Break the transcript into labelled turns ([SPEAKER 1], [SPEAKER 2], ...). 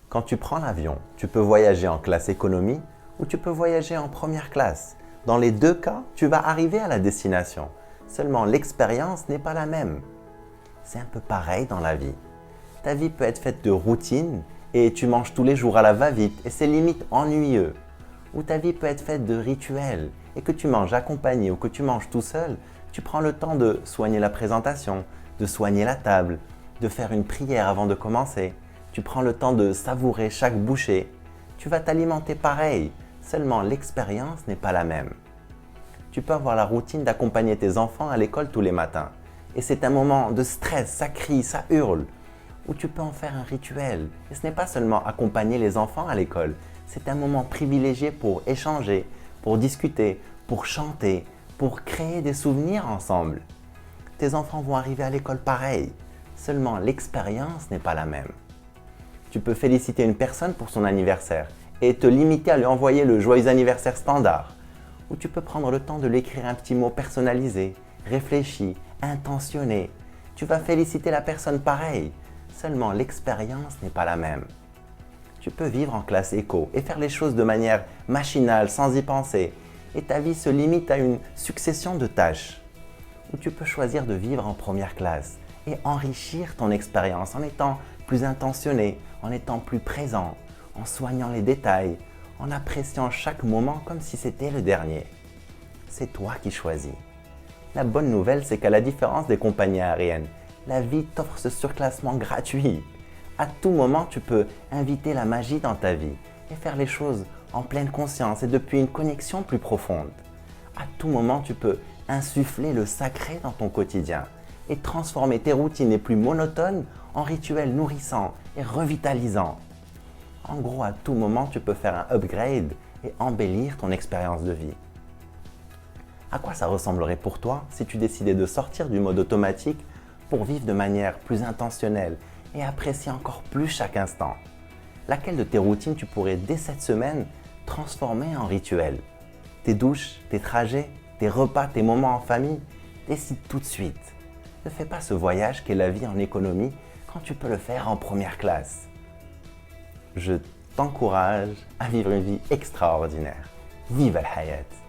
[SPEAKER 1] Quand tu prends l'avion, tu peux voyager en classe économie ou tu peux voyager en première classe. Dans les deux cas, tu vas arriver à la destination. Seulement, l'expérience n'est pas la même. C'est un peu pareil dans la vie. Ta vie peut être faite de routine et tu manges tous les jours à la va-vite et c'est limite ennuyeux. Ou ta vie peut être faite de rituels et que tu manges accompagné ou que tu manges tout seul, tu prends le temps de soigner la présentation, de soigner la table, de faire une prière avant de commencer. Tu prends le temps de savourer chaque bouchée. Tu vas t'alimenter pareil, seulement l'expérience n'est pas la même. Tu peux avoir la routine d'accompagner tes enfants à l'école tous les matins. Et c'est un moment de stress, ça crie, ça hurle. Ou tu peux en faire un rituel. Et ce n'est pas seulement accompagner les enfants à l'école. C'est un moment privilégié pour échanger, pour discuter, pour chanter, pour créer des souvenirs ensemble. Tes enfants vont arriver à l'école pareil. Seulement l'expérience n'est pas la même. Tu peux féliciter une personne pour son anniversaire et te limiter à lui envoyer le joyeux anniversaire standard. Ou tu peux prendre le temps de lui écrire un petit mot personnalisé, réfléchi, intentionné. Tu vas féliciter la personne pareil, seulement l'expérience n'est pas la même. Tu peux vivre en classe éco et faire les choses de manière machinale, sans y penser, et ta vie se limite à une succession de tâches. Ou tu peux choisir de vivre en première classe et enrichir ton expérience en étant plus intentionné, en étant plus présent, en soignant les détails, en appréciant chaque moment comme si c'était le dernier. C'est toi qui choisis. La bonne nouvelle, c'est qu'à la différence des compagnies aériennes, la vie t'offre ce surclassement gratuit. À tout moment, tu peux inviter la magie dans ta vie et faire les choses en pleine conscience et depuis une connexion plus profonde. À tout moment, tu peux insuffler le sacré dans ton quotidien et transformer tes routines les plus monotones en rituels nourrissants et revitalisants. En gros, à tout moment, tu peux faire un upgrade et embellir ton expérience de vie. À quoi ça ressemblerait pour toi si tu décidais de sortir du mode automatique pour vivre de manière plus intentionnelle et apprécier encore plus chaque instant? Laquelle de tes routines tu pourrais dès cette semaine transformer en rituel? Tes douches, tes trajets, tes repas, tes moments en famille? Décide tout de suite. Ne fais pas ce voyage qu'est la vie en économie quand tu peux le faire en première classe. Je t'encourage à vivre une vie extraordinaire. Vive al-Hayat!